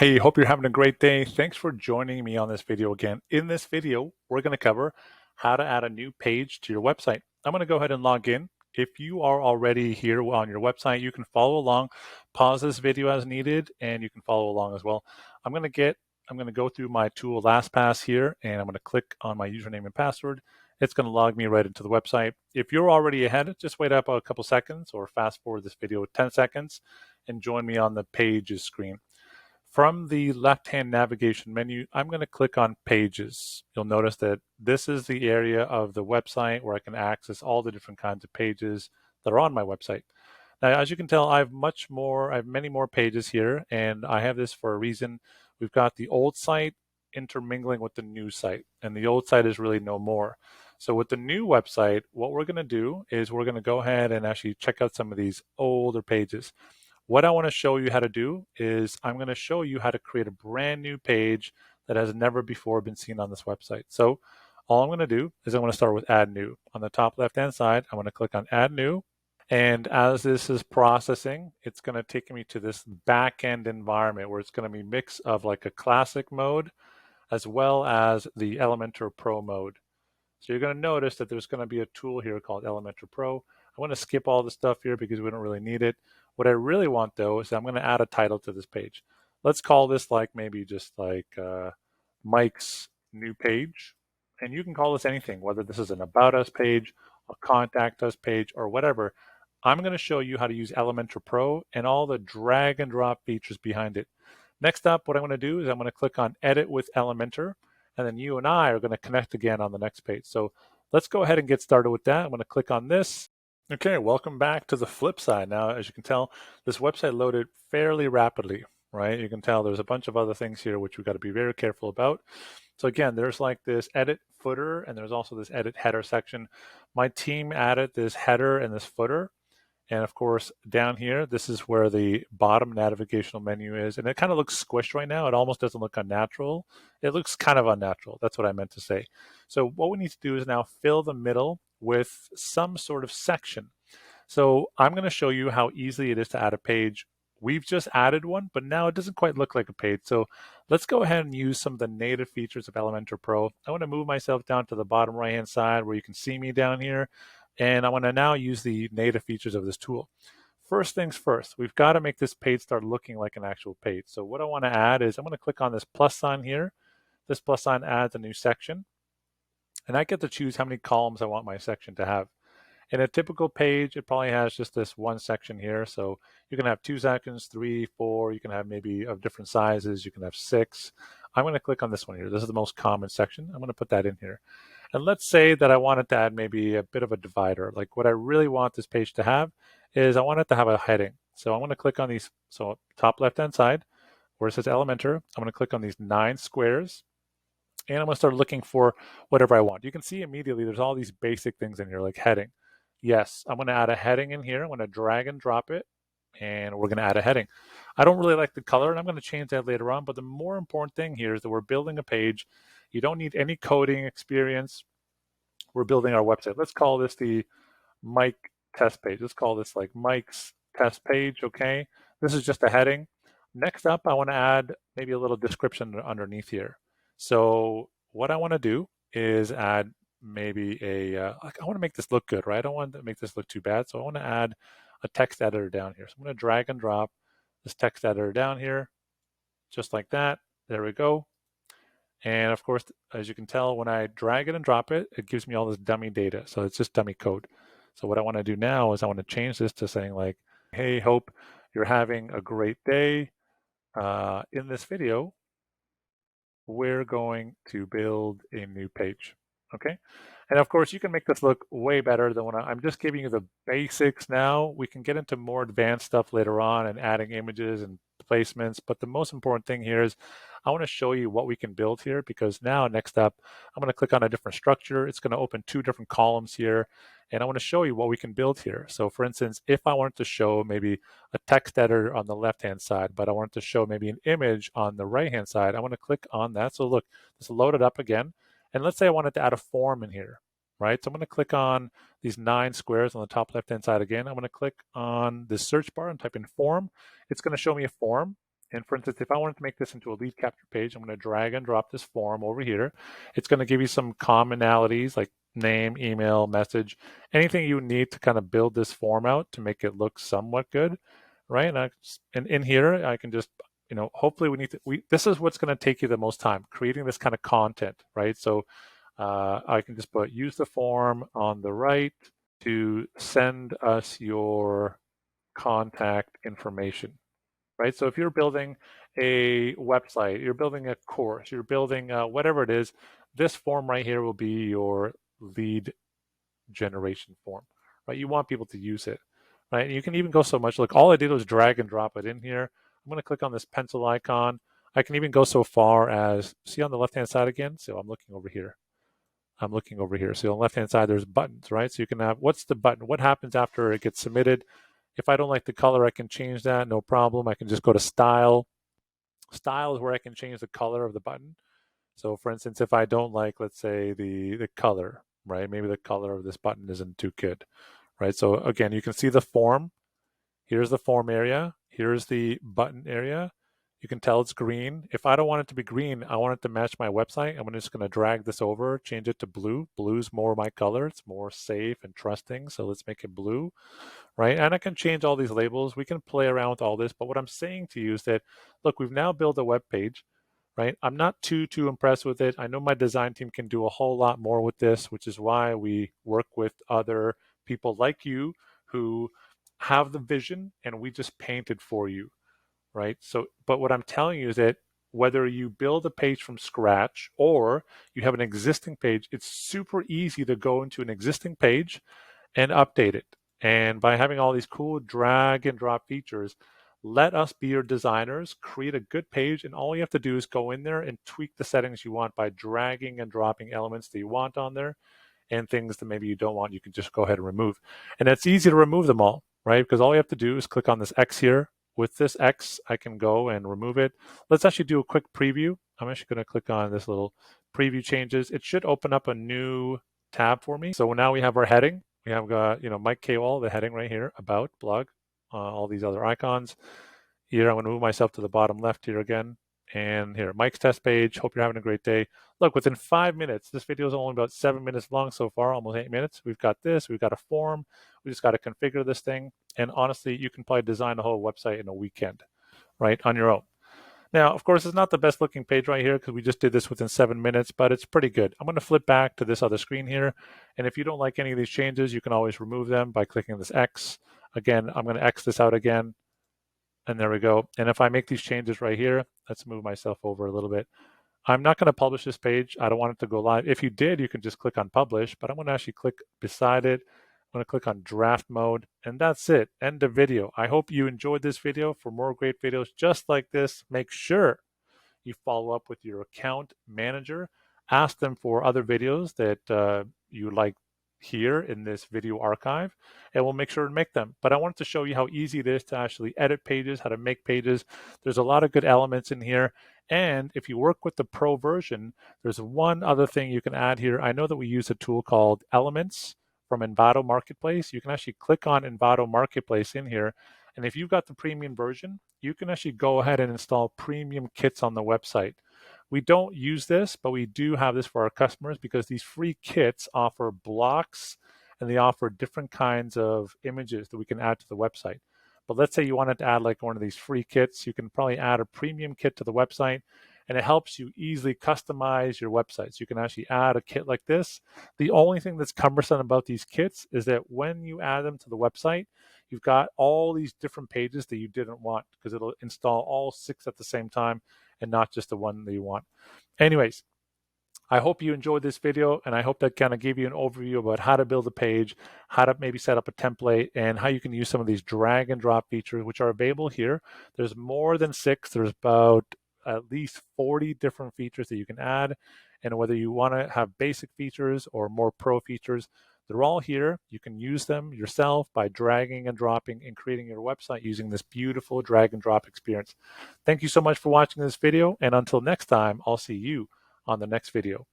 Hey, hope you're having a great day. Thanks for joining me on this video again. In this video, we're going to cover how to add a new page to your website. I'm going to go ahead and log in. If you are already here on your website, you can follow along, pause this video as needed, and you can follow along as well. I'm going to go through my tool LastPass here, and I'm going to click on my username and password. It's going to log me right into the website. If you're already ahead, just wait up a couple seconds or fast forward this video 10 seconds and join me on the pages screen. From the left-hand navigation menu, I'm going to click on Pages. You'll notice that this is the area of the website where I can access all the different kinds of pages that are on my website. Now, as you can tell, I have many more pages here, and I have this for a reason. We've got the old site intermingling with the new site, and the old site is really no more. So with the new website, what we're going to do is we're going to go ahead and actually check out some of these older pages. What I want to show you how to do is I'm going to show you how to create a brand new page that has never before been seen on this website. So all I'm going to do is I'm going to start with Add New. On the top left-hand side, I'm going to click on Add New. And as this is processing, it's going to take me to this back-end environment where it's going to be a mix of like a classic mode as well as the Elementor Pro mode. So you're going to notice that there's going to be a tool here called Elementor Pro. I want to skip all the stuff here because we don't really need it. What I really want though is I'm going to add a title to this page. Let's call this like maybe just like Mike's new page. And you can call this anything, whether this is an About Us page, a Contact Us page, or whatever. I'm going to show you how to use Elementor Pro and all the drag and drop features behind it. Next up, what I'm going to do is I'm going to click on Edit with Elementor, and then you and I are going to connect again on the next page. So let's go ahead and get started with that. I'm going to click on this. Okay, welcome back to the flip side. Now, as you can tell, this website loaded fairly rapidly, right? You can tell there's a bunch of other things here which we've got to be very careful about. So again, there's like this edit footer and there's also this edit header section. My team added this header and this footer. And of course, down here, this is where the bottom navigational menu is. And it kind of looks squished right now. It almost doesn't look unnatural. It looks kind of unnatural. That's what I meant to say. So what we need to do is now fill the middle with some sort of section. So I'm going to show you how easy it is to add a page. We've just added one, but now it doesn't quite look like a page. So let's go ahead and use some of the native features of Elementor Pro. I want to move myself down to the bottom right-hand side where you can see me down here. And I want to now use the native features of this tool. First things first, we've got to make this page start looking like an actual page. So what I want to add is I'm going to click on this plus sign here. This plus sign adds a new section. And I get to choose how many columns I want my section to have. In a typical page, it probably has just this one section here. So you can have 2 sections, 3, 4. You can have maybe of different sizes. You can have 6. I'm going to click on this one here. This is the most common section. I'm going to put that in here. And let's say that I wanted to add maybe a bit of a divider. Like what I really want this page to have is I want it to have a heading. So I'm going to click on these. So top left-hand side where it says Elementor, I'm going to click on these 9 squares. And I'm going to start looking for whatever I want. You can see immediately there's all these basic things in here like heading. Yes, I'm going to add a heading in here. I'm going to drag and drop it, and we're going to add a heading. I don't really like the color, and I'm going to change that later on, but the more important thing here is that we're building a page. You don't need any coding experience. We're building our website. Let's call this the Mike test page. Let's call this like Mike's test page, okay? This is just a heading. Next up, I want to add maybe a little description underneath here. So what I want to do is add maybe I want to make this look good, right? I don't want to make this look too bad. So I want to add a text editor down here. So I'm going to drag and drop this text editor down here, just like that. There we go. And of course, as you can tell, when I drag it and drop it, it gives me all this dummy data. So it's just dummy code. So what I want to do now is I want to change this to saying like, hey, hope you're having a great day. In this video, we're going to build a new page, okay? And of course, you can make this look way better than I'm just giving you the basics now. We can get into more advanced stuff later on and adding images and placements. But the most important thing here is I want to show you what we can build here because now next up, I'm going to click on a different structure. It's going to open 2 different columns here. And I want to show you what we can build here. So for instance, if I wanted to show maybe a text editor on the left-hand side, but I wanted to show maybe an image on the right-hand side, I want to click on that. So look, it's loaded up again. And let's say I wanted to add a form in here, right? So I'm going to click on these 9 squares on the top left-hand side again. I'm going to click on the search bar and type in form. It's going to show me a form. And for instance, if I wanted to make this into a lead capture page, I'm going to drag and drop this form over here. It's going to give you some commonalities like name, email, message, anything you need to kind of build this form out to make it look somewhat good, right? And in here, I can just, hopefully this is what's going to take you the most time, creating this kind of content, right? So I can just use the form on the right to send us your contact information, right? So if you're building a website, you're building a course, you're building whatever it is, this form right here will be your lead generation form, right? You want people to use it, right? And you can even go so much, like all I did was drag and drop it in here. I'm going to click on this pencil icon. I can even go so far as, see on the left-hand side again? So I'm looking over here. So on the left-hand side, there's buttons, right? So you can have, what's the button? What happens after it gets submitted? If I don't like the color, I can change that, no problem. I can just go to style. Style is where I can change the color of the button. So for instance, if I don't like, let's say the color, right? Maybe the color of this button isn't too good, right? So again, you can see the form. Here's the form area. Here's the button area. You can tell it's green. If I don't want it to be green, I want it to match my website. I'm just going to drag this over, change it to blue. Blue's more my color. It's more safe and trusting. So let's make it blue, right? And I can change all these labels. We can play around with all this. But what I'm saying to you is that, look, we've now built a web page, right? I'm not too impressed with it. I know my design team can do a whole lot more with this, which is why we work with other people like you who have the vision and we just paint it for you, right? So, but what I'm telling you is that whether you build a page from scratch or you have an existing page, it's super easy to go into an existing page and update it. And by having all these cool drag and drop features, let us be your designers, create a good page, and all you have to do is go in there and tweak the settings you want by dragging and dropping elements that you want on there, and things that maybe you don't want, you can just go ahead and remove. And it's easy to remove them all, right? Because all you have to do is click on this X here. With this X, I can go and remove it. Let's actually do a quick preview. I'm actually going to click on this little preview changes. It should open up a new tab for me. So now we have our heading. We have got, Mike K. Wall, the heading right here, about, blog, all these other icons. Here, I'm going to move myself to the bottom left here again. And here, Mike's test page. Hope you're having a great day. Look, within 5 minutes, this video is only about 7 minutes long so far, almost 8 minutes. We've got this, we've got a form. We just got to configure this thing. And honestly, you can probably design a whole website in a weekend, right, on your own. Now, of course, it's not the best looking page right here because we just did this within 7 minutes, but it's pretty good. I'm going to flip back to this other screen here. And if you don't like any of these changes, you can always remove them by clicking this X. Again, I'm going to X this out again. And there we go. And if I make these changes right here, let's move myself over a little bit. I'm not going to publish this page. I don't want it to go live. If you did, you can just click on publish, but I'm going to actually click beside it. I'm going to click on draft mode, and that's it. End of video. I hope you enjoyed this video. For more great videos just like this, make sure you follow up with your account manager. Ask them for other videos that you like here in this video archive, and we'll make sure to make them. But I wanted to show you how easy it is to actually edit pages, how to make pages. There's a lot of good elements in here. And if you work with the Pro version, there's one other thing you can add here. I know that we use a tool called Elements from Envato Marketplace. You can actually click on Envato Marketplace in here. And if you've got the premium version, you can actually go ahead and install premium kits on the website. We don't use this, but we do have this for our customers because these free kits offer blocks and they offer different kinds of images that we can add to the website. But let's say you wanted to add like one of these free kits, you can probably add a premium kit to the website, and it helps you easily customize your website. So you can actually add a kit like this. The only thing that's cumbersome about these kits is that when you add them to the website, you've got all these different pages that you didn't want because it'll install all 6 at the same time and not just the one that you want. Anyways, I hope you enjoyed this video, and I hope that kind of gave you an overview about how to build a page, how to maybe set up a template, and how you can use some of these drag and drop features, which are available here. There's more than 6. There's about at least 40 different features that you can add. And whether you want to have basic features or more pro features, they're all here. You can use them yourself by dragging and dropping and creating your website using this beautiful drag and drop experience. Thank you so much for watching this video. And until next time, I'll see you on the next video.